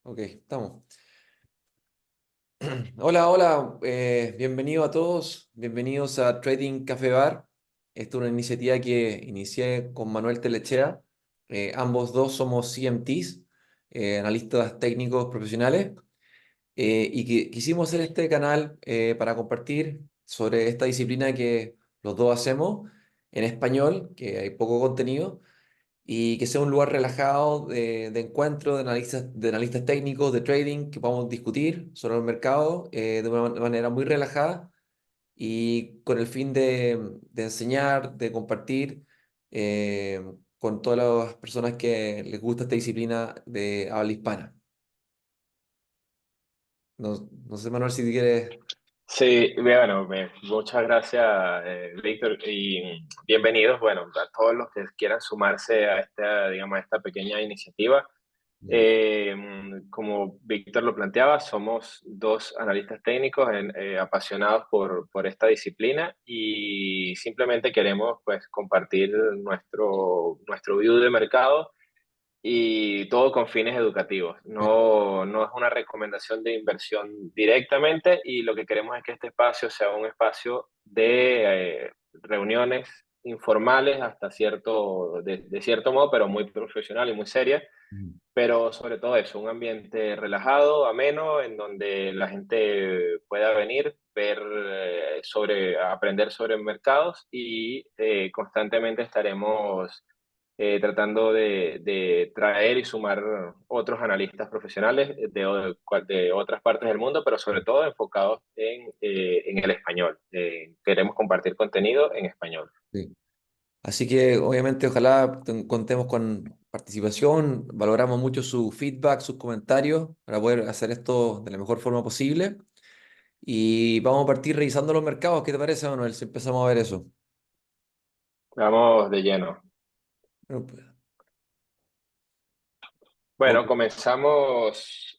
Ok, estamos. Hola, hola, bienvenido a todos, bienvenidos a Trading Café Bar. Esta es una iniciativa que inicié con Manuel Telechea. Ambos dos somos CMTs, analistas técnicos profesionales, y que quisimos hacer este canal para compartir sobre esta disciplina que los dos hacemos en español, que hay poco contenido y que sea un lugar relajado de encuentro de analistas técnicos, de trading, que podamos discutir sobre el mercado de una manera muy relajada y con el fin de enseñar, de compartir eh, con todas las personas que les gusta esta disciplina de habla hispana. No sé, Manuel, si te quieres... Sí, bueno, muchas gracias, Víctor, y bienvenidos, bueno, a todos los que quieran sumarse a esta, digamos, a esta pequeña iniciativa. Como Víctor lo planteaba, somos dos analistas técnicos apasionados por esta disciplina y simplemente queremos, pues, compartir nuestro view de mercado y todo con fines educativos. No es una recomendación de inversión directamente y lo que queremos es que este espacio sea un espacio de reuniones informales hasta de cierto modo, pero muy profesional y muy seria. Mm. Pero sobre todo eso, un ambiente relajado, ameno, en donde la gente pueda venir, aprender sobre mercados y constantemente estaremos tratando de traer y sumar otros analistas profesionales de otras partes del mundo, pero sobre todo enfocados en el español. Queremos compartir contenido en español. Sí. Así que obviamente ojalá contemos con participación, valoramos mucho su feedback, sus comentarios para poder hacer esto de la mejor forma posible. Y vamos a partir revisando los mercados. ¿Qué te parece, Manuel? Si empezamos a ver eso. Vamos de lleno. Bueno, pues, Bueno, ok. comenzamos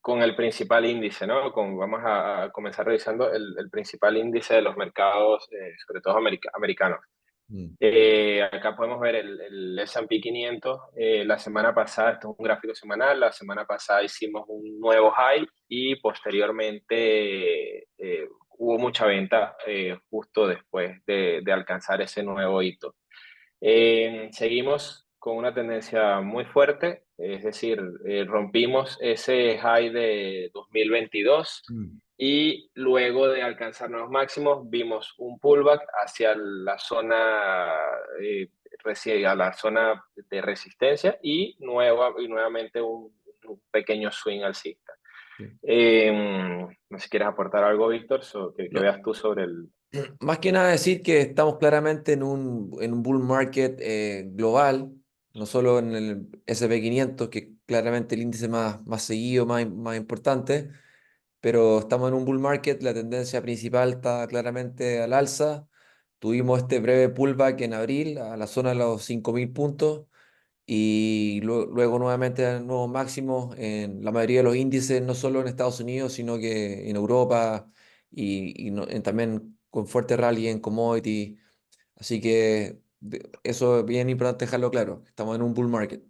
con el principal índice, ¿no? Vamos a comenzar revisando el principal índice de los mercados, sobre todo americanos. Mm. Acá podemos ver el S&P 500. La semana pasada, esto es un gráfico semanal, la semana pasada hicimos un nuevo high y posteriormente hubo mucha venta justo después de alcanzar ese nuevo hito. Seguimos con una tendencia muy fuerte, es decir, rompimos ese high de 2022 Mm. y luego de alcanzar nuevos máximos vimos un pullback hacia la a la zona de resistencia y nuevamente un pequeño swing alcista. Sí. No sé si quieres aportar algo, Víctor, que No, veas tú sobre el... más que nada decir que estamos claramente en un bull market global, no solo en el S&P 500, que es claramente el índice más seguido, más importante, pero estamos en un bull market, la tendencia principal está claramente al alza. Tuvimos este breve pullback en abril a la zona de los 5.000 puntos y luego nuevamente a nuevos máximos en la mayoría de los índices, no solo en Estados Unidos, sino que en Europa también con fuerte rally en commodity. Así que eso es bien importante dejarlo claro, estamos en un bull market.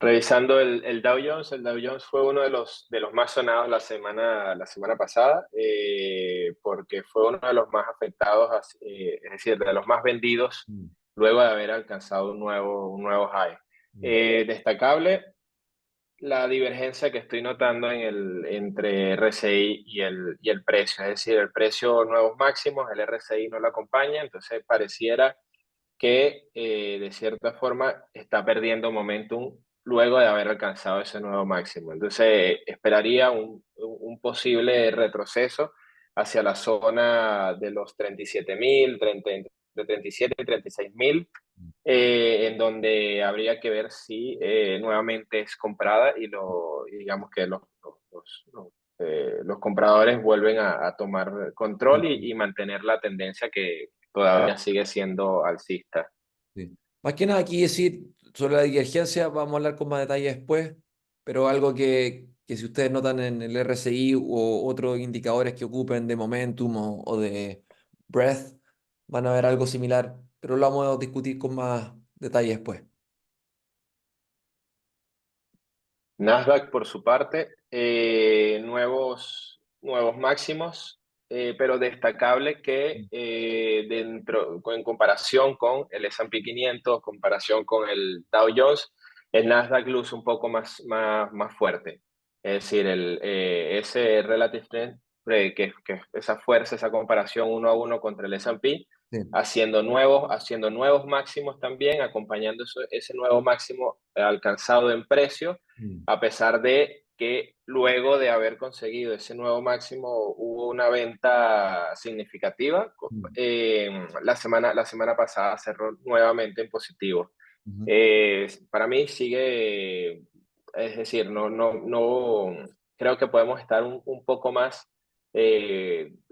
Revisando el Dow Jones fue uno de los más sonados la semana pasada, porque fue uno de los más afectados, es decir, de los más vendidos Mm. luego de haber alcanzado un nuevo high. Mm. Destacable la divergencia que estoy notando entre RSI y el precio, es decir, el precio nuevos máximos, el RSI no lo acompaña, entonces pareciera que de cierta forma está perdiendo momentum luego de haber alcanzado ese nuevo máximo. Entonces, esperaría un posible retroceso hacia la zona de los 37.000, de 37 y 36.000, en donde habría que ver si nuevamente es comprada y digamos que los compradores vuelven a tomar control Sí. y mantener la tendencia que todavía sigue siendo alcista. Sí. Más que nada aquí decir sobre la divergencia, vamos a hablar con más detalle después, pero algo que si ustedes notan en el RSI o otros indicadores que ocupen de momentum o de Breadth van a ver algo similar, pero lo vamos a discutir con más detalle después. Nasdaq, por su parte, nuevos máximos, pero destacable que en comparación con el S&P 500, comparación con el Dow Jones, el Nasdaq luce un poco más fuerte. Es decir, ese relative strength, que esa fuerza, esa comparación uno a uno contra el S&P, Sí. haciendo nuevos máximos también, acompañando ese nuevo máximo alcanzado en precio, Mm, a pesar de que luego de haber conseguido ese nuevo máximo hubo una venta significativa. mm, La semana pasada cerró nuevamente en positivo. ujú, Para mí sigue, es decir, no creo que podemos estar un poco más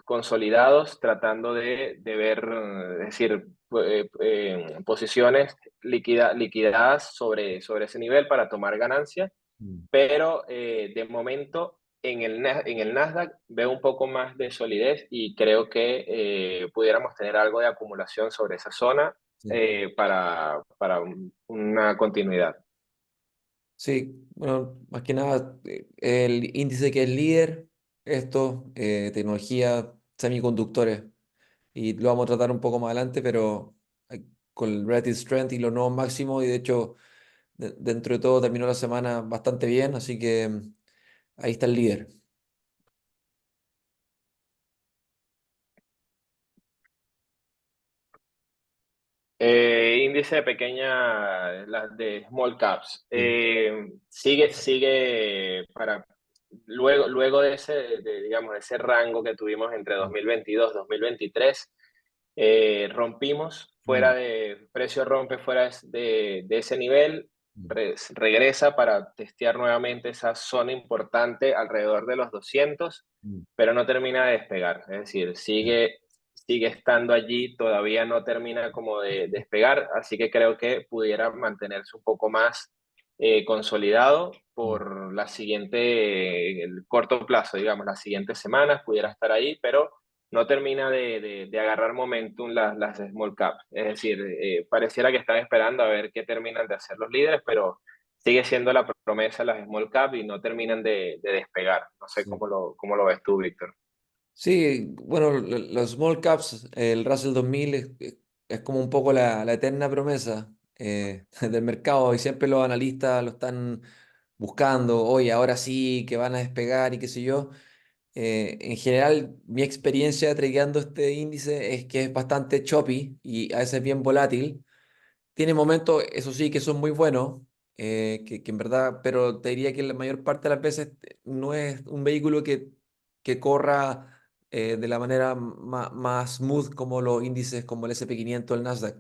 consolidados tratando de ver, es decir, posiciones liquidadas sobre ese nivel para tomar ganancias, mm, pero de momento en el Nasdaq veo un poco más de solidez y creo que pudiéramos tener algo de acumulación sobre esa zona sí. para una continuidad. Sí, bueno, más que nada, el índice que es líder, esto, tecnología, semiconductores, y lo vamos a tratar un poco más adelante, pero con el Relative Strength y los nuevos máximos, y de hecho, dentro de todo terminó la semana bastante bien, así que ahí está el líder. Índice de las de small caps. Sí. Sigue luego digamos, de ese rango que tuvimos entre Mm, 2022 y 2023, precio rompe fuera de ese nivel, mm, regresa para testear nuevamente esa zona importante alrededor de los 200, mm, pero no termina de despegar. Es decir, sí, sigue estando allí, todavía no termina como de despegar, así que creo que pudiera mantenerse un poco más consolidado mm, por el corto plazo, digamos, las siguientes semanas pudiera estar ahí, pero no termina de agarrar momentum las small caps. Es decir, pareciera que están esperando a ver qué terminan de hacer los líderes, pero sigue siendo la promesa las small caps y no terminan de despegar. No sé sí. cómo lo ves tú, Víctor. Sí, bueno, los small caps, el Russell 2000 es como un poco la eterna promesa del mercado y siempre los analistas lo están buscando, oye, ahora sí que van a despegar y qué sé yo. En general, mi experiencia tradeando este índice es que es bastante choppy y a veces bien volátil. Tiene momentos, eso sí, que son muy buenos, que en verdad, pero te diría que la mayor parte de las veces no es un vehículo que corra de la manera más smooth como los índices como el S&P 500 el Nasdaq.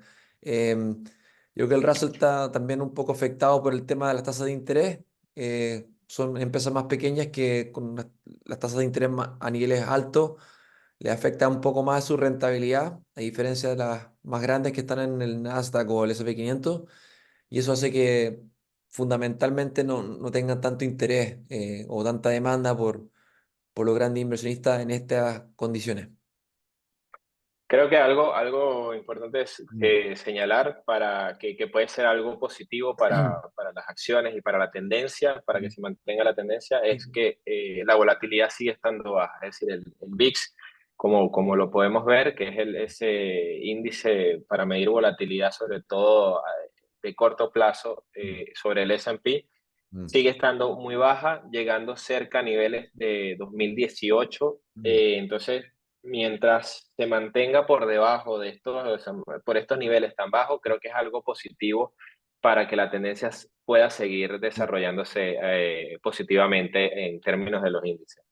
Yo creo que el Russell está también un poco afectado por el tema de las tasas de interés. Son empresas más pequeñas que con las tasas de interés a niveles altos le afecta un poco más su rentabilidad, a diferencia de las más grandes que están en el Nasdaq o el S&P 500, y eso hace que fundamentalmente no tengan tanto interés o tanta demanda por los grandes inversionistas en estas condiciones. Creo que algo importante es Mm. señalar para que puede ser algo positivo para las acciones y para la tendencia, para que se mantenga la tendencia, es que la volatilidad sigue estando baja. Es decir, el VIX, como lo podemos ver, que es ese índice para medir volatilidad, sobre todo de corto plazo, Mm. sobre el S&P, Mm. sigue estando muy baja, llegando cerca a niveles de 2018. Mm. Entonces, mientras se mantenga por debajo de o sea, por estos niveles tan bajos, creo que es algo positivo para que la tendencia pueda seguir Sí. desarrollándose positivamente en términos de los índices.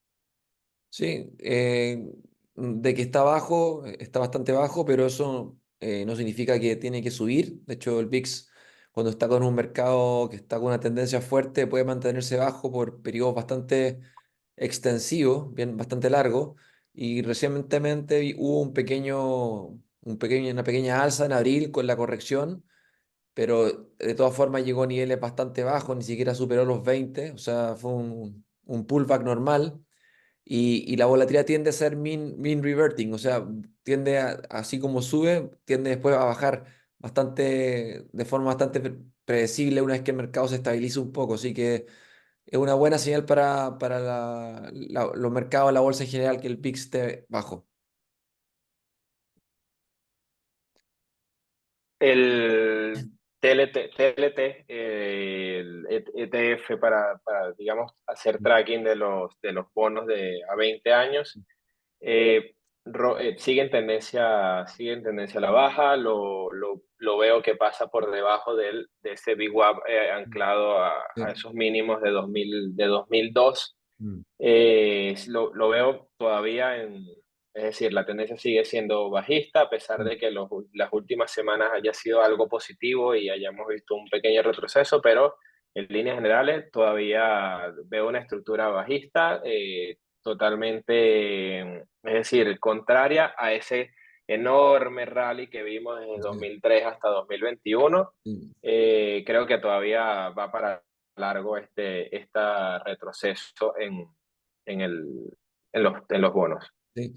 Sí, de que está bajo, está bastante bajo, pero eso no significa que tiene que subir. De hecho, el VIX, cuando está con un mercado que está con una tendencia fuerte, puede mantenerse bajo por periodos bastante extensivos, bien, bastante largos. Y recientemente hubo una pequeña alza en abril con la corrección, pero de todas formas llegó a niveles bastante bajos, ni siquiera superó los 20, o sea, fue un pullback normal y la volatilidad tiende a ser mean reverting, o sea, tiende así como sube, tiende después a bajar bastante, de forma bastante predecible una vez que el mercado se estabiliza un poco, así que es una buena señal para los mercados, la bolsa en general, que el VIX esté bajo. El TLT, el ETF digamos, hacer tracking de los bonos a 20 años, eh, sigue en tendencia a la baja, lo veo que pasa por debajo de ese VWAP anclado a Sí. esos mínimos de 2002. Mm. Lo veo todavía es decir, la tendencia sigue siendo bajista, a pesar Mm. de que las últimas semanas haya sido algo positivo y hayamos visto un pequeño retroceso, pero en líneas generales todavía veo una estructura bajista, totalmente, es decir, contraria a ese enorme rally que vimos desde Sí. 2003 hasta 2021. Sí. Creo que todavía va para largo este retroceso en, el, en los bonos. Sí.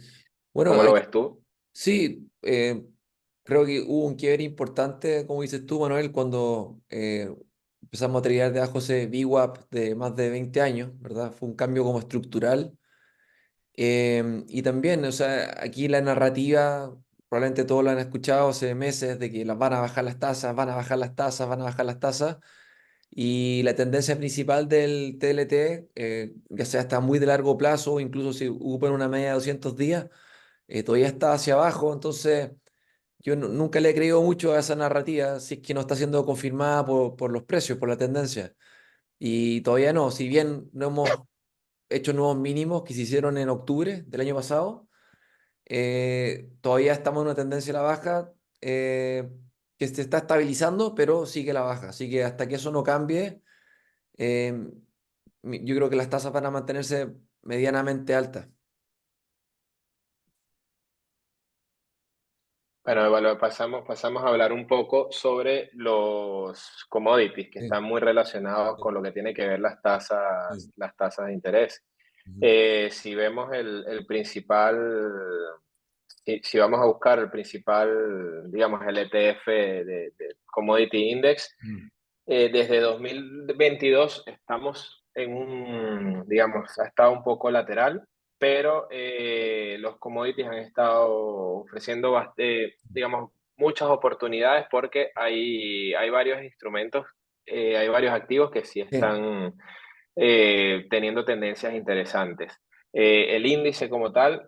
Bueno, ¿Cómo lo ves tú? sí, creo que hubo un quiebre importante, como dices tú, Manuel, cuando empezamos a tirar debajo ese VWAP de más de 20 años, ¿verdad? Fue un cambio como estructural. Y también, o sea, aquí la narrativa, probablemente todos lo han escuchado hace meses, de que las van a bajar las tasas, van a bajar las tasas, van a bajar las tasas. Y la tendencia principal del TLT, ya sea está muy de largo plazo, o incluso si ocupan una media de 200 días, todavía está hacia abajo. Entonces, yo nunca le he creído mucho a esa narrativa, si es que no está siendo confirmada por los precios, por la tendencia. Y todavía no, si bien no hemos hecho nuevos mínimos que se hicieron en octubre del año pasado, todavía estamos en una tendencia a la baja, que se está estabilizando, pero sigue la baja. Así que hasta que eso no cambie, eh, yo creo que las tasas van a mantenerse medianamente altas. Bueno, pasamos a hablar un poco sobre los commodities que Sí, están muy relacionados sí, con lo que tiene que ver sí. las tasas de interés. Ujú. Si vemos el principal, si vamos a buscar el principal, digamos, el ETF de Commodity Index, Mm. desde 2022 estamos en digamos, ha estado un poco lateral, pero los commodities han estado ofreciendo, digamos, muchas oportunidades porque hay varios instrumentos, hay varios activos que sí Sí. están teniendo tendencias interesantes. El índice como tal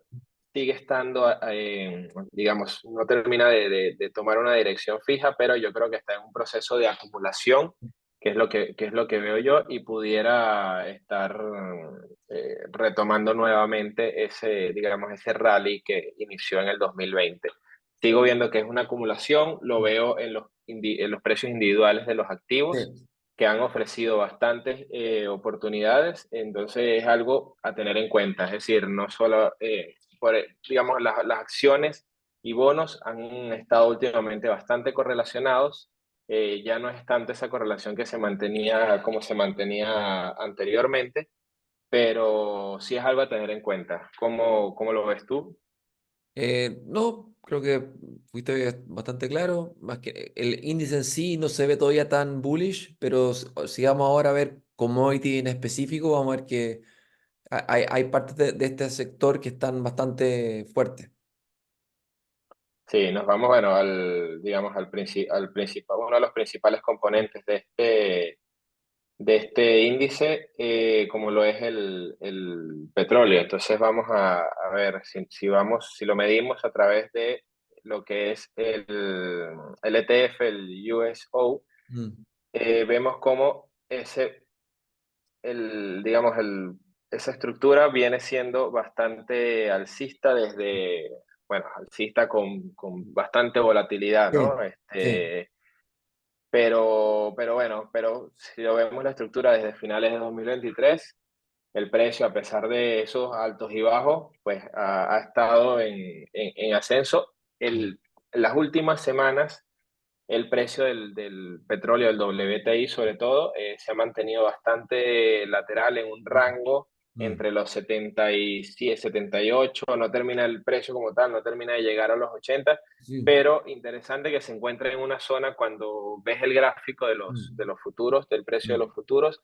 sigue estando, digamos, no termina de tomar una dirección fija, pero yo creo que está en un proceso de acumulación, que es lo que veo yo, y pudiera estar retomando nuevamente digamos, ese rally que inició en el 2020. Sigo viendo que es una acumulación, lo veo en los precios individuales de los activos Sí. que han ofrecido bastantes oportunidades, entonces es algo a tener en cuenta, es decir, no solo, digamos, las acciones y bonos han estado últimamente bastante correlacionados, ya no es tanto esa correlación que se mantenía como se mantenía anteriormente, pero sí es algo a tener en cuenta. ¿Cómo lo ves tú? No, creo que fuiste bastante claro. Más que el índice en sí no se ve todavía tan bullish, pero si vamos ahora a ver commodity en específico, vamos a ver que hay partes de este sector que están bastante fuertes. Sí, nos vamos, bueno, digamos, al principal, uno de los principales componentes de este índice, como lo es el petróleo. Entonces vamos a ver si lo medimos a través de lo que es el ETF, el USO, Mm. vemos cómo digamos, esa estructura viene siendo bastante alcista bueno, alcista con bastante volatilidad, Sí, ¿no? sí. Pero bueno, pero si lo vemos la estructura desde finales de 2023, el precio, a pesar de esos altos y bajos, pues ha estado en ascenso. En las últimas semanas, el precio del petróleo, del WTI sobre todo, se ha mantenido bastante lateral en un rango. Mm, entre los 77, 78, no termina el precio como tal, no termina de llegar a los 80, sí, pero interesante que se encuentre en una zona cuando ves el gráfico de mm, los futuros, del precio de mm, los futuros,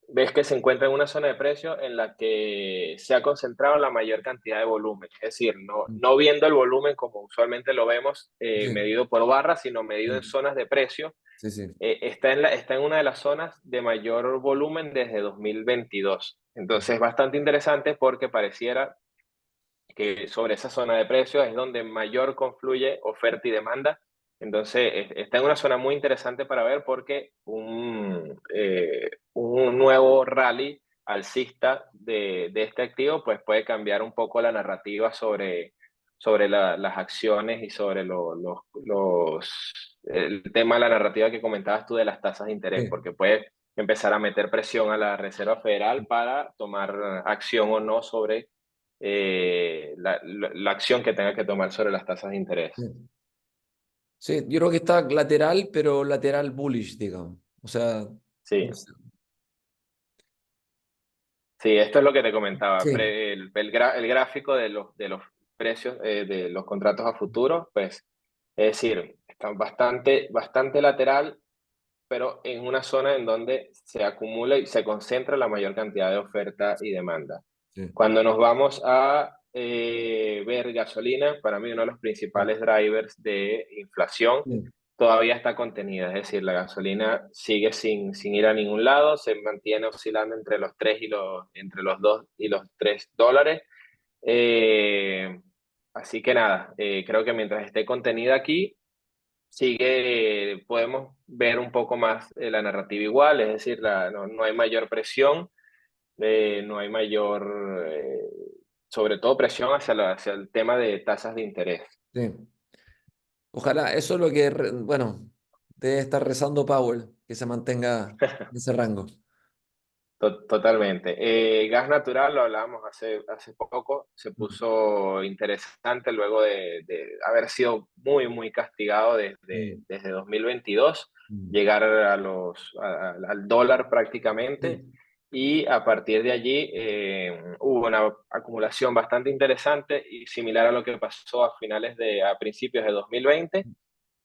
ves que se encuentra en una zona de precio en la que se ha concentrado la mayor cantidad de volumen. Es decir, mm, no viendo el volumen como usualmente lo vemos sí, medido por barra, sino medido en sí, zonas de precio. sí, sí, Está en una de las zonas de mayor volumen desde 2022. Entonces, es bastante interesante porque pareciera que sobre esa zona de precios es donde mayor confluye oferta y demanda. Entonces, está en una zona muy interesante para ver porque un nuevo rally alcista de este activo pues puede cambiar un poco la narrativa sobre las acciones y sobre el tema de la narrativa que comentabas tú de las tasas de interés, sí, porque puede empezar a meter presión a la Reserva Federal para tomar acción o no sobre la acción que tenga que tomar sobre las tasas de interés. sí. Sí, yo creo que está lateral, pero lateral bullish, digamos. O sea, no Sí, sé. sí, esto es lo que te comentaba. Sí, El gráfico de los precios de los contratos a futuro, pues, es decir, está bastante lateral, pero en una zona en donde se acumula y se concentra la mayor cantidad de oferta y demanda. sí, Cuando nos vamos a ver gasolina, para mí uno de los sí, principales drivers de inflación sí, todavía está contenida, es decir, la gasolina sigue sin ir a ningún lado, se mantiene oscilando entre los 3 entre los 2 y los $3. Eh, Así que nada, creo que mientras esté contenida aquí, podemos ver un poco más la narrativa igual, es decir, no hay mayor presión, no hay mayor, sobre todo presión hacia el tema de tasas de interés. sí. Ojalá, eso es lo que, bueno, debe estar rezando Powell, que se mantenga en ese rango. Totalmente. Gas natural, lo hablábamos hace poco, se Mm, puso interesante luego de haber sido muy castigado sí, desde 2022, mm, llegar al dólar prácticamente, sí, y a partir de allí hubo una acumulación bastante interesante y similar a lo que pasó a principios de 2020,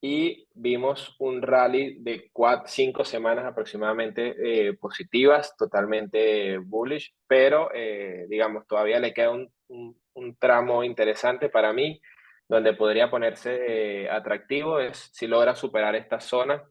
y vimos un rally de 5 semanas aproximadamente positivas, totalmente bullish, pero digamos, todavía le queda un tramo interesante para mí, donde podría ponerse atractivo, es si logra superar esta zona,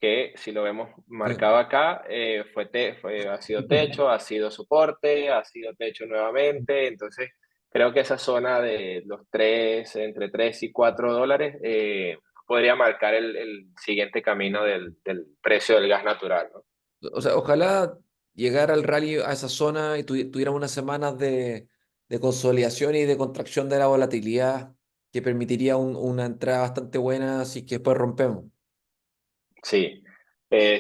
que si lo vemos sí. marcado acá, ha sido techo, ha sido soporte, ha sido techo nuevamente, entonces creo que esa zona de los entre $3 y $4 podría marcar el siguiente camino del precio del gas natural, ¿no? O sea, ojalá llegara el rally a esa zona y tuviéramos unas semanas de consolidación y de contracción de la volatilidad que permitiría una entrada bastante buena si es que después rompemos. Sí.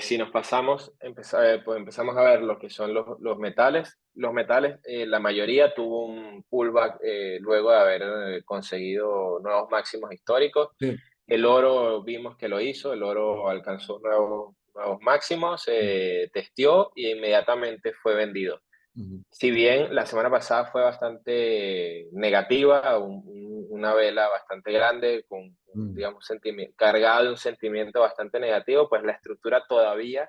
Si nos pasamos, pues empezamos a ver lo que son los metales. Los metales, la mayoría tuvo un pullback luego de haber conseguido nuevos máximos históricos. Sí. El oro vimos que lo hizo, el oro alcanzó nuevos máximos, testeó y inmediatamente fue vendido. Ujú. Si bien la semana pasada fue bastante negativa, una vela bastante grande, Mm. digamos, cargada de un sentimiento bastante negativo, pues la estructura todavía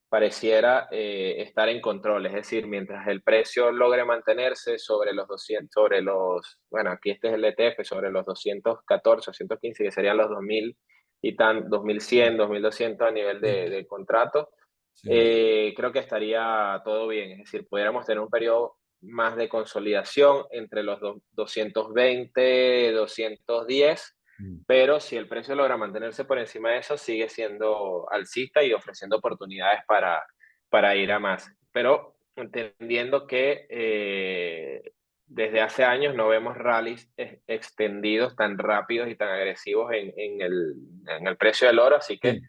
pareciera estar en control. Es decir, mientras el precio logre mantenerse sobre los 200, bueno, aquí este es el ETF, sobre los 214, 215, que serían los 2000 y 2100, 2200 a nivel Sí, de contrato, sí, creo que estaría todo bien. Es decir, pudiéramos tener un periodo más de consolidación entre los 220, 210, mm, pero si el precio logra mantenerse por encima de eso, sigue siendo alcista y ofreciendo oportunidades para ir a más. Pero entendiendo que desde hace años no vemos rallies extendidos tan rápidos y tan agresivos en el precio del oro, así que sí,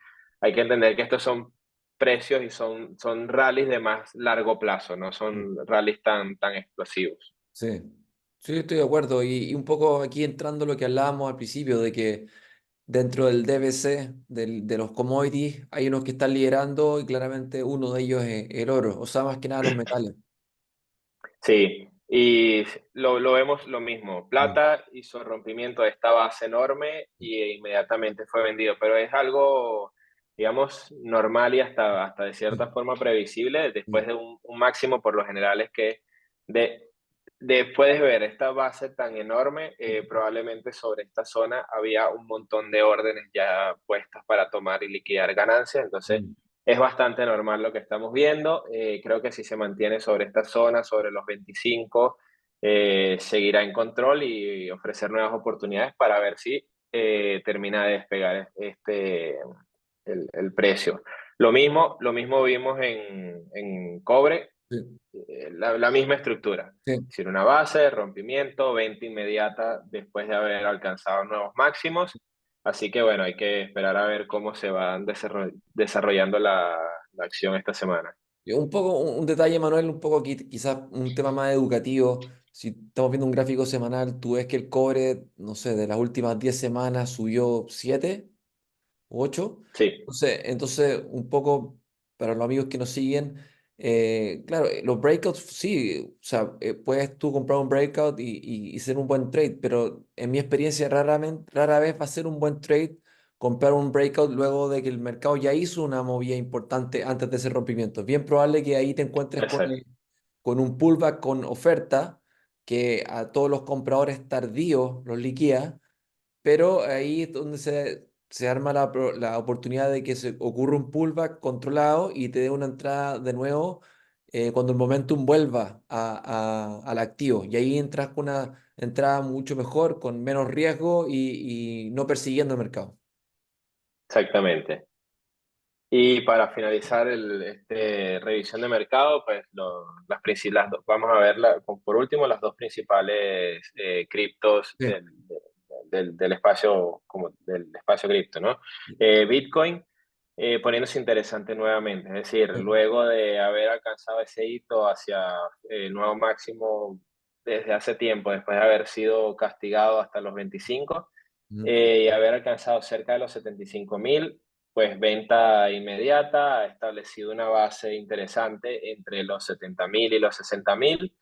hay que entender que estos son precios y son rallies de más largo plazo, no sí, son rallies tan explosivos. sí. Sí, estoy de acuerdo. Y un poco aquí entrando lo que hablábamos al principio, de que dentro del DBC, de los commodities, hay unos que están liderando y claramente uno de ellos es el oro, o sea, más que nada los metales. Sí, y lo vemos lo mismo. Mm, Plata hizo rompimiento de esta base enorme y inmediatamente fue vendido, pero es algo, digamos, normal y hasta de cierta mm, forma previsible. Después mm, de un máximo, por lo general es que de, después de ver esta base tan enorme, probablemente sobre esta zona había un montón de órdenes ya puestas para tomar y liquidar ganancias, entonces mm. es bastante normal lo que estamos viendo. Creo que si se mantiene sobre esta zona, sobre los 25, seguirá en control y ofrecer nuevas oportunidades para ver si termina de despegar el precio. Lo mismo vimos en cobre, Sí, la misma estructura. sí. Es decir, una base, rompimiento, venta inmediata después de haber alcanzado nuevos máximos. Así que bueno, hay que esperar a ver cómo se va desarrollando la acción esta semana. Y un poco, un detalle, Manuel, un poco quizás un tema más educativo. Si estamos viendo un gráfico semanal, tú ves que el cobre, no sé, de las últimas 10 semanas subió 7 8. Sí, Entonces, un poco para los amigos que nos siguen, claro, los breakouts, sí, o sea, puedes tú comprar un breakout y ser un buen trade, pero en mi experiencia rara vez va a ser un buen trade comprar un breakout luego de que el mercado ya hizo una movida importante antes de ese rompimiento. Es bien probable que ahí te encuentres exacto, con un pullback con oferta que a todos los compradores tardíos los liquida, pero ahí es donde se arma la oportunidad de que se ocurra un pullback controlado y te dé una entrada de nuevo cuando el momentum vuelva al activo. Y ahí entras con una entrada mucho mejor, con menos riesgo y no persiguiendo el mercado. exactamente. Y para finalizar revisión de mercado, pues vamos a ver por último las dos principales criptos Sí, del espacio, como del espacio cripto, ¿no? Bitcoin poniéndose interesante nuevamente, es decir, sí, luego de haber alcanzado ese hito hacia el nuevo máximo desde hace tiempo, después de haber sido castigado hasta los 25 ujú, y haber alcanzado cerca de los 75.000, pues venta inmediata, ha establecido una base interesante entre los 70.000 y los 60.000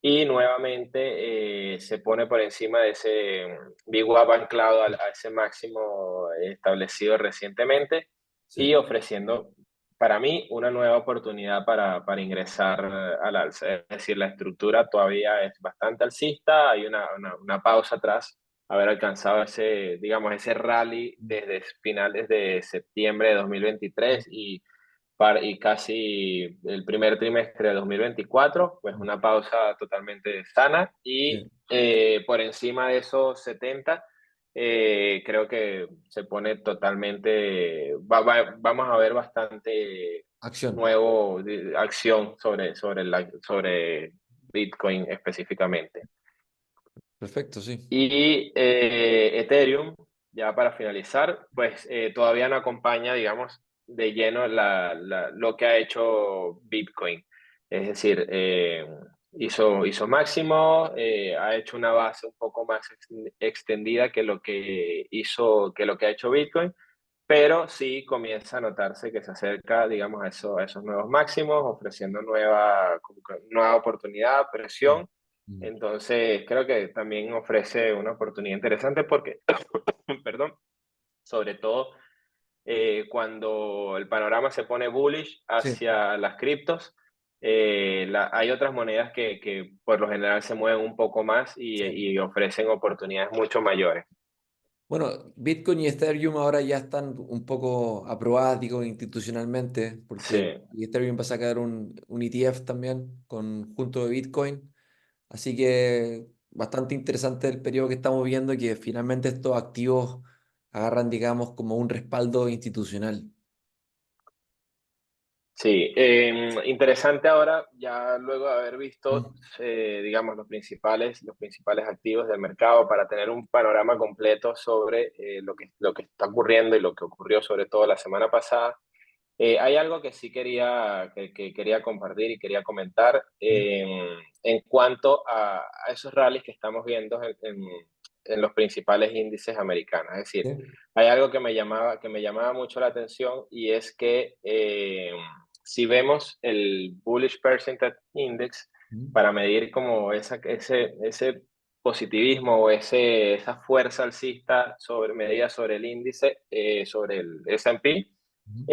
y nuevamente se pone por encima de ese VWAP anclado a ese máximo establecido recientemente sí, y ofreciendo para mí una nueva oportunidad para ingresar al alza. Es decir, la estructura todavía es bastante alcista, hay una pausa atrás haber alcanzado ese, digamos, ese rally desde finales de septiembre de 2023 y casi el primer trimestre de 2024, pues una pausa totalmente sana y sí. por encima de esos 70, creo que se pone totalmente, vamos a ver bastante Acción. acción sobre Bitcoin específicamente. Perfecto, sí. Y Ethereum, ya para finalizar, pues todavía no acompaña, digamos, de lleno lo que ha hecho Bitcoin. Es decir, hizo máximo, ha hecho una base un poco más extendida que lo que ha hecho Bitcoin, pero sí comienza a notarse que se acerca, digamos, a esos nuevos máximos, ofreciendo como que nueva oportunidad, Mm, presión. mm. Entonces, creo que también ofrece una oportunidad interesante porque, perdón, sobre todo cuando el panorama se pone bullish Sí. hacia las criptos, hay otras monedas que por lo general se mueven un poco más Sí. y ofrecen oportunidades mucho mayores. Bueno, Bitcoin y Ethereum ahora ya están un poco aprobadas, digo, institucionalmente, Sí. porque y Ethereum va a sacar un ETF también junto de Bitcoin. Así que bastante interesante el periodo que estamos viendo, que finalmente estos activos agarran, digamos, como un respaldo institucional. Sí, interesante ahora, ya luego de haber visto, Mm, digamos, los principales activos del mercado para tener un panorama completo sobre lo que está ocurriendo y lo que ocurrió sobre todo la semana pasada. Hay algo que sí que quería compartir y quería comentar mm, en cuanto a esos rallies que estamos viendo en los principales índices americanos. Es decir, sí, hay algo que me llamaba mucho la atención y es que si vemos el Bullish Percentage Index, mm, para medir como ese positivismo o esa fuerza alcista medida sobre el índice, sobre el S&P, mm,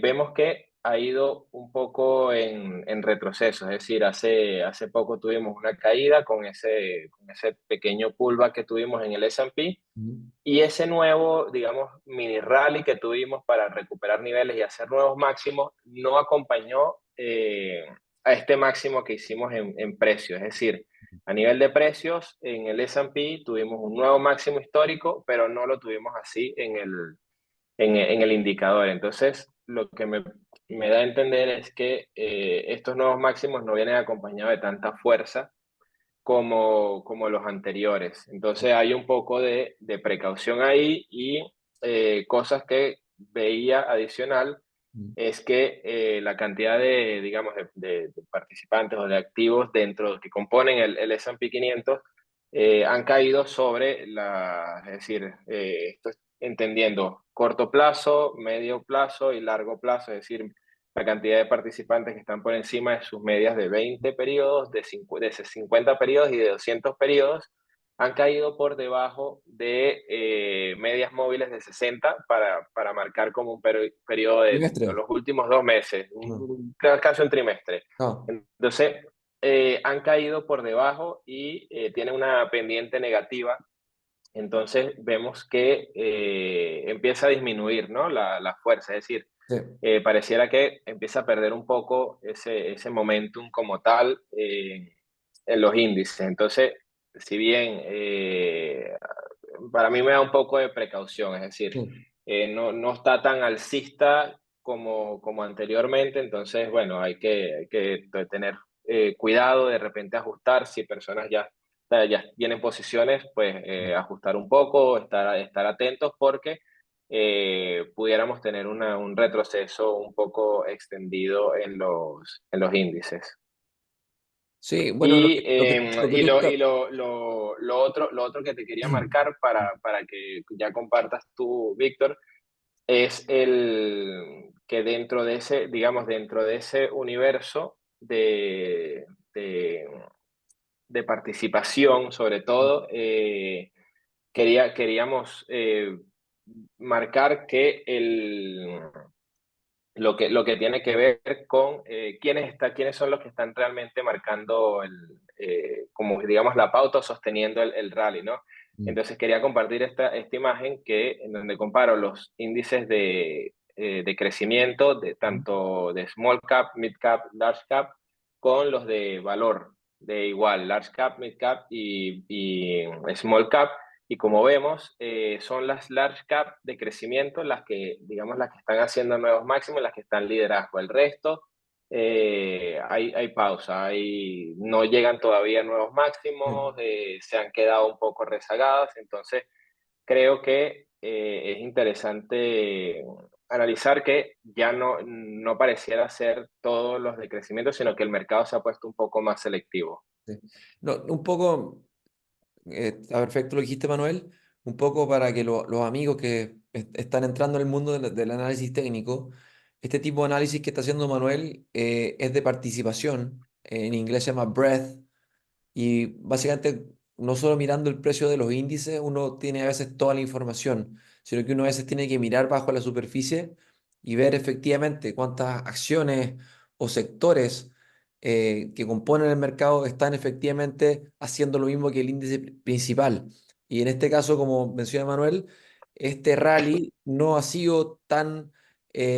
vemos que ha ido un poco en retroceso, es decir, hace poco tuvimos una caída con ese pequeño pullback que tuvimos en el S&P, mm. y ese nuevo, digamos, mini rally que tuvimos para recuperar niveles y hacer nuevos máximos no acompañó a este máximo que hicimos en precios. Es decir, a nivel de precios, en el S&P tuvimos un nuevo máximo histórico, pero no lo tuvimos así en el indicador. Entonces, lo que me da a entender es que estos nuevos máximos no vienen acompañados de tanta fuerza como los anteriores. Entonces hay un poco de precaución ahí, y cosas que veía adicional Mm. es que la cantidad de, digamos, de participantes o de activos dentro que componen el S&P 500 han caído es decir, esto entendiendo corto plazo, medio plazo y largo plazo, es decir, la cantidad de participantes que están por encima de sus medias de 20 periodos, de 50 periodos y de 200 periodos, han caído por debajo de medias móviles de 60 para marcar como un periodo de Trimestre. los últimos 2 meses, No, casi un trimestre. no, Entonces, han caído por debajo y tienen una pendiente negativa. Entonces, vemos que empieza a disminuir, ¿no? la fuerza, es decir, sí, pareciera que empieza a perder un poco ese momentum como tal en los índices. Entonces, si bien para mí me da un poco de precaución, es decir, sí, no está tan alcista como anteriormente. Entonces, bueno, hay que tener cuidado, de repente ajustar si personas ya tienen posiciones, pues ajustar un poco, estar atentos, porque pudiéramos tener un retroceso un poco extendido en los índices. sí, bueno, Y, lo que y, tú lo, estás... y lo otro que te quería marcar para que ya compartas tú, Víctor, es el que dentro de ese, digamos, dentro de ese universo de, de participación, sobre todo, queríamos marcar que lo que tiene que ver con quiénes son los que están realmente marcando como digamos la pauta, o sosteniendo el rally, ¿no? Mm, Entonces quería compartir esta imagen en donde comparo los índices de crecimiento de mm, tanto de small cap, mid cap, large cap, con los de valor, de igual, large cap, mid cap y small cap. Y como vemos, son las large cap de crecimiento las que, digamos, las que están haciendo nuevos máximos, las que están liderazgo. El resto, hay pausa, no llegan todavía a nuevos máximos, sí. se han quedado un poco rezagadas. Entonces, creo que es interesante analizar que ya no pareciera ser todos los de crecimiento, sino que el mercado se ha puesto un poco más selectivo. Sí. No, un poco, está perfecto lo que dijiste, Manuel, un poco para que los amigos que están entrando en el mundo del análisis técnico, este tipo de análisis que está haciendo Manuel es de participación, en inglés se llama breadth, y básicamente no solo mirando el precio de los índices, uno tiene a veces toda la información, sino que uno a veces tiene que mirar bajo la superficie y ver efectivamente cuántas acciones o sectores que componen el mercado están efectivamente haciendo lo mismo que el índice principal. Y en este caso, como menciona Manuel, este rally no ha sido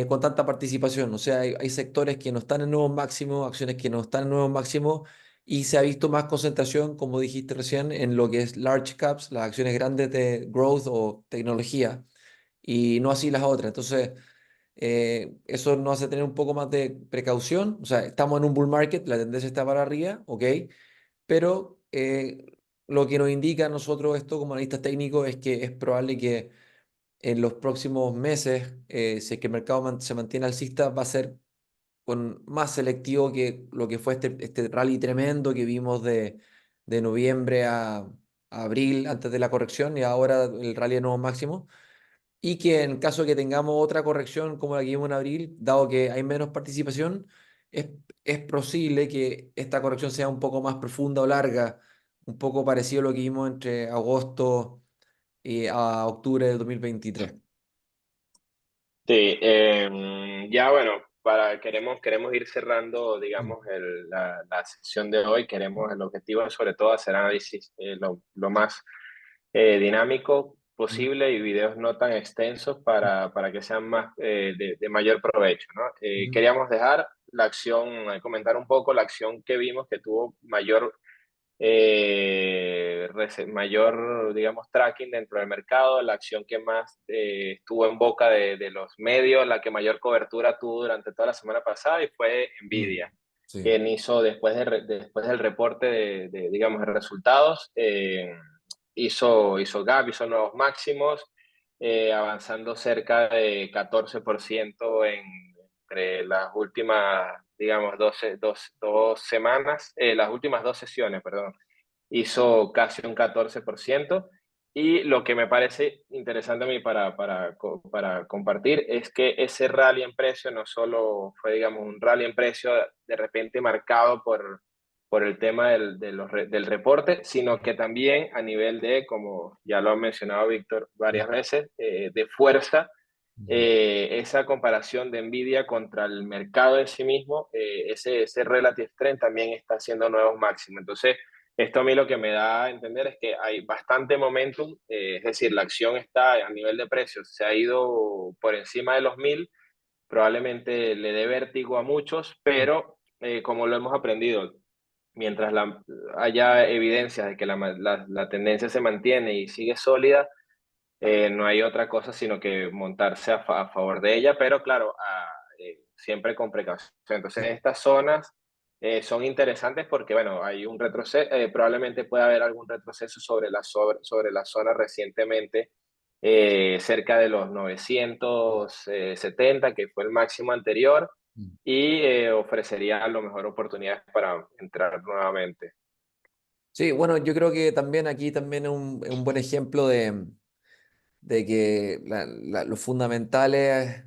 con tanta participación. O sea, hay sectores que no están en nuevos máximos, acciones que no están en nuevos máximos, y se ha visto más concentración, como dijiste recién, en lo que es large caps, las acciones grandes de growth o tecnología, y no así las otras. Entonces, eso nos hace tener un poco más de precaución. O sea, estamos en un bull market, la tendencia está para arriba, ok, pero lo que nos indica a nosotros esto como analistas técnicos es que es probable que en los próximos meses, si es que el mercado se mantiene alcista, va a ser más selectivo que lo que fue este rally tremendo que vimos de noviembre a abril antes de la corrección, y ahora el rally de nuevos máximos. Y que en caso de que tengamos otra corrección como la que vimos en abril, dado que hay menos participación, es, es posible que esta corrección sea un poco más profunda o larga, un poco parecido a lo que vimos entre agosto y a octubre de 2023. Sí, ya bueno, queremos ir cerrando, Mm. digamos, la sesión de hoy. El objetivo es sobre todo hacer análisis lo más dinámico Mm. posible y videos no tan extensos para que sean más de mayor provecho, ¿no? Mm. Queríamos dejar la acción, comentar un poco la acción que vimos que tuvo mayor, digamos, tracking dentro del mercado, la acción que más estuvo en boca de los medios, la que mayor cobertura tuvo durante toda la semana pasada y fue Mm. Nvidia, Sí. quien hizo después del reporte digamos, de resultados, hizo gap, hizo nuevos máximos, avanzando cerca de 14% entre las últimas, digamos, dos semanas, las últimas dos sesiones, perdón, hizo casi un 14%. Y lo que me parece interesante a mí para compartir es que ese rally en precio no solo fue, digamos, un rally en precio de repente marcado por el tema del reporte, sino que también a nivel de, como ya lo ha mencionado Víctor varias veces, de fuerza, Mm. esa comparación de Nvidia contra el mercado en sí mismo, ese relative strength también está haciendo nuevos máximos. Entonces, esto a mí lo que me da a entender es que hay bastante momentum, es decir, la acción está a nivel de precios, se ha ido por encima de los 1000, probablemente le dé vértigo a muchos, pero como lo hemos aprendido, mientras haya evidencia de que la tendencia se mantiene y sigue sólida, no hay otra cosa sino que montarse a favor de ella, pero claro, siempre con precaución. Entonces, estas zonas son interesantes porque, bueno, hay un retroceso, probablemente pueda haber algún retroceso sobre la zona recientemente, cerca de los 970, que fue el máximo anterior, Mm. y ofrecería a lo mejor oportunidades para entrar nuevamente. Sí, bueno, yo creo que también aquí también es un buen ejemplo de que los fundamentales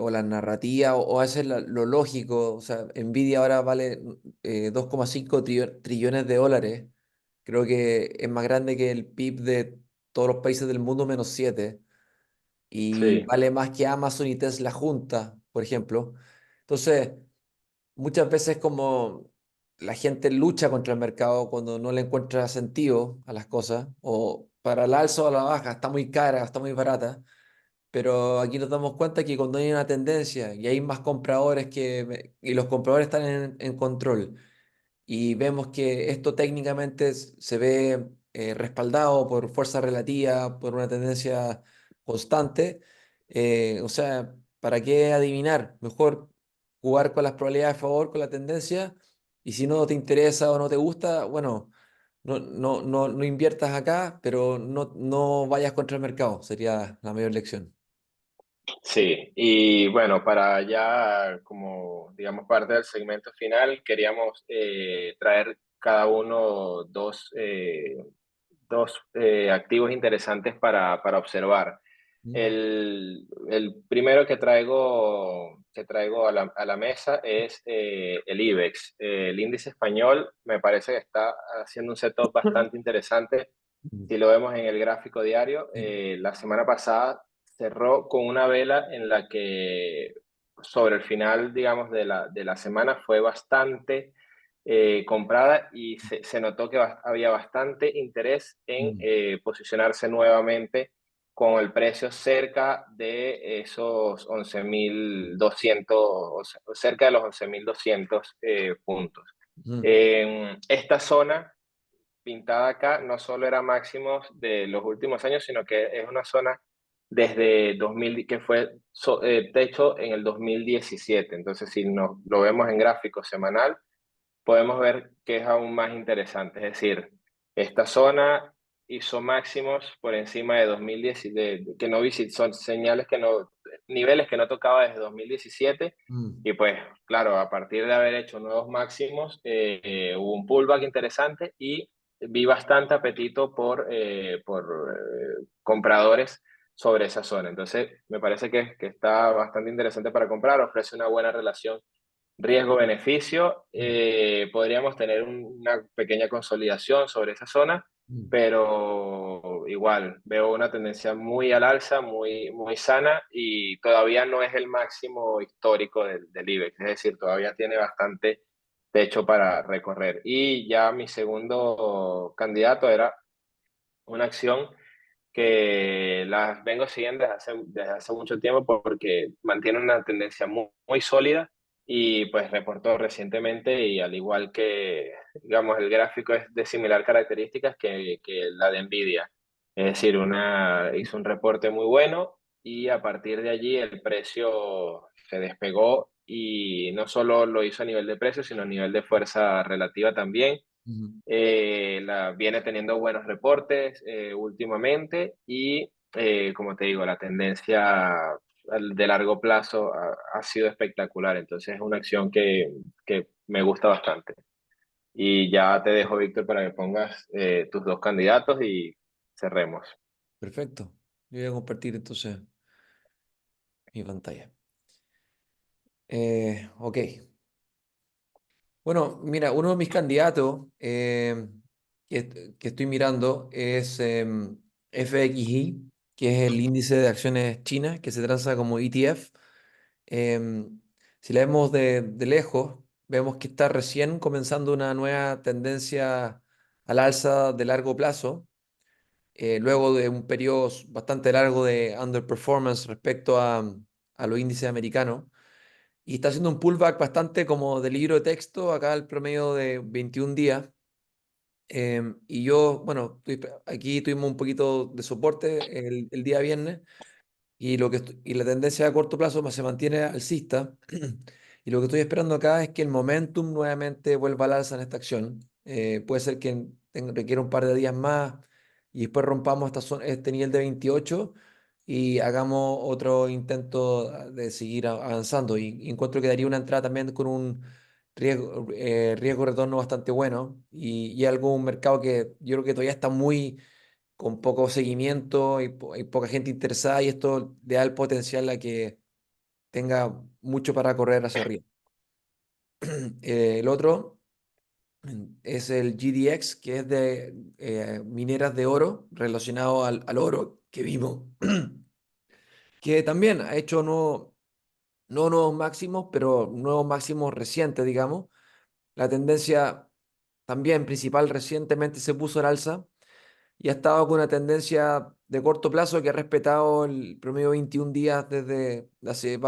o la narrativa o a veces lo lógico, o sea, Nvidia ahora vale 2,5 trillones de dólares, creo que es más grande que el PIB de todos los países del mundo menos 7 y Sí, vale más que Amazon y Tesla juntas, por ejemplo. Entonces, muchas veces como la gente lucha contra el mercado cuando no le encuentra sentido a las cosas, o para el alza o a la baja, está muy cara, está muy barata, pero aquí nos damos cuenta que cuando hay una tendencia y hay más compradores y los compradores están en control y vemos que esto técnicamente se ve respaldado por fuerza relativa, por una tendencia constante, o sea, ¿para qué adivinar? Mejor jugar con las probabilidades a favor, con la tendencia, y si no te interesa o no te gusta, bueno, no inviertas acá, pero no vayas contra el mercado, sería la mayor lección. sí, y bueno, para ya como digamos parte del segmento final, queríamos traer cada uno dos activos interesantes para observar. Mm. El primero que traigo a la mesa es el IBEX. El índice español me parece que está haciendo un setup bastante interesante. Mm. Si lo vemos en el gráfico diario, Sí. la semana pasada cerró con una vela en la que sobre el final, digamos, de la semana fue bastante comprada y se notó que había bastante interés en Mm. posicionarse nuevamente con el precio cerca de esos 11.200, o cerca de los 11.200 puntos. Mm. Esta zona pintada acá no solo era máximos de los últimos años, sino que es una zona desde 2000, que fue techo en el 2017. Entonces, si lo vemos en gráfico semanal, podemos ver que es aún más interesante. Es decir, esta zona hizo máximos por encima de 2010, que no son señales que no, niveles que no tocaba desde 2017. Mm. Y pues, claro, a partir de haber hecho nuevos máximos, hubo un pullback interesante y vi bastante apetito por compradores sobre esa zona. Entonces, me parece que está bastante interesante para comprar, ofrece una buena relación riesgo-beneficio. Mm, Podríamos tener una pequeña consolidación sobre esa zona, mm, pero igual veo una tendencia muy al alza, muy sana y todavía no es el máximo histórico del IBEX, es decir, todavía tiene bastante techo para recorrer. Y ya mi segundo candidato era una acción que las vengo siguiendo desde hace mucho tiempo porque mantiene una tendencia muy sólida y pues reportó recientemente y al igual que, digamos, el gráfico es de similar características que la de Nvidia. Es decir, hizo un reporte muy bueno y a partir de allí el precio se despegó y no solo lo hizo a nivel de precio, sino a nivel de fuerza relativa también. mm, Viene teniendo buenos reportes últimamente y, como te digo, la tendencia de largo plazo ha sido espectacular. Entonces es una acción que me gusta bastante. Y ya te dejo, Víctor, para que pongas tus dos candidatos y cerremos. perfecto. Yo voy a compartir entonces mi pantalla. Ok. Bueno, mira, uno de mis candidatos que estoy mirando es FXI, que es el índice de acciones chinas, que se traza como ETF. Si la vemos de lejos, vemos que está recién comenzando una nueva tendencia al alza de largo plazo, luego de un periodo bastante largo de underperformance respecto a los índices americanos. Y está haciendo un pullback bastante como de libro de texto, acá el promedio de 21 días. Y yo, bueno, aquí tuvimos un poquito de soporte el día viernes y la tendencia a corto plazo se mantiene alcista. Y lo que estoy esperando acá es que el momentum nuevamente vuelva al alza en esta acción. Puede ser que requiera un par de días más y después rompamos este nivel de 28 y hagamos otro intento de seguir avanzando. Y encuentro que daría una entrada también con un riesgo retorno bastante bueno y algo, un mercado que yo creo que todavía está muy con poco seguimiento y hay poca gente interesada y esto le da el potencial a que tenga mucho para correr hacia arriba. El otro es el GDX, que es de mineras de oro relacionado al oro que vimos, que también ha hecho no nuevos máximos, pero nuevos máximos recientes, digamos. La tendencia también principal recientemente se puso al alza y ha estado con una tendencia de corto plazo que ha respetado el promedio 21 días desde hace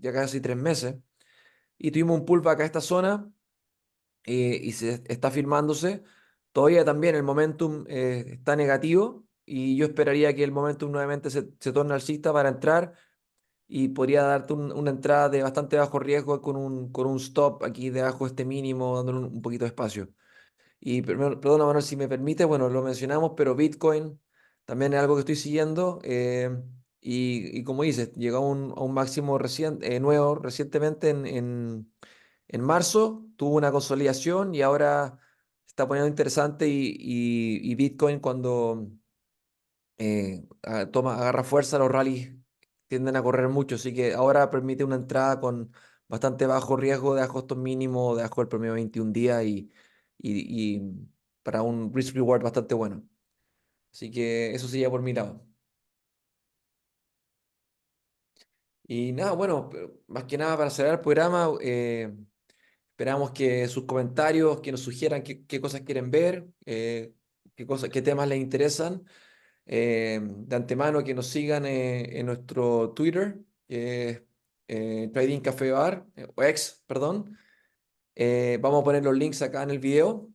ya casi 3 meses. Y tuvimos un pullback a esta zona y se está firmándose. Todavía también el momentum está negativo y yo esperaría que el momentum nuevamente se torne alcista para entrar y podría darte una entrada de bastante bajo riesgo con un stop aquí debajo de este mínimo, dándole un poquito de espacio. Y perdona, Manuel, si me permite, bueno, lo mencionamos, pero Bitcoin también es algo que estoy siguiendo. Y como dices, llegó a un máximo nuevo recientemente en marzo, tuvo una consolidación y ahora se está poniendo interesante. Y Bitcoin, cuando agarra fuerza, los rallies tienden a correr mucho, así que ahora permite una entrada con bastante bajo riesgo, de estos mínimos, debajo del promedio de 21 días y para un risk reward bastante bueno. Así que eso sería por mi lado. Y nada, bueno, pero más que nada para cerrar el programa, esperamos que sus comentarios, que nos sugieran qué cosas quieren ver, qué temas les interesan. De antemano que nos sigan en nuestro Twitter, que es Trading Café Bar, o ex, perdón. Vamos a poner los links acá en el video.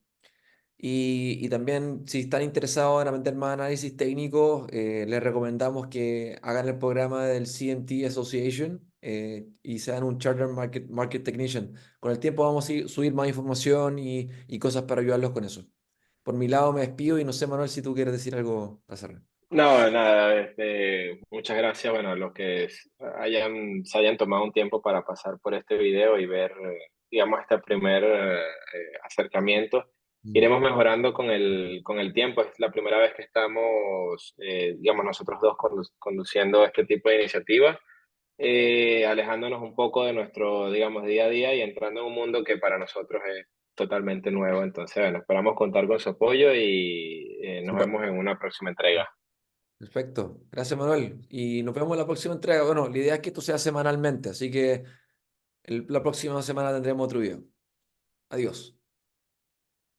Y también, si están interesados en aprender más análisis técnico, les recomendamos que hagan el programa del CMT Association y sean un Charter Market Technician. Con el tiempo vamos a subir más información y cosas para ayudarlos con eso. Por mi lado me despido y no sé, Manuel, si tú quieres decir algo para cerrar. No, nada, muchas gracias, bueno, a los que se hayan tomado un tiempo para pasar por este video y ver, digamos, este primer acercamiento. Mm. Iremos mejorando con el tiempo. Es la primera vez que estamos, digamos, nosotros dos conduciendo este tipo de iniciativas alejándonos un poco de nuestro, digamos, día a día y entrando en un mundo que para nosotros es totalmente nuevo. Entonces, bueno, esperamos contar con su apoyo y nos Súper. vemos en una próxima entrega. Perfecto. Gracias, Manuel. Y nos vemos en la próxima entrega. Bueno, la idea es que esto sea semanalmente, así que la próxima semana tendremos otro video. Adiós.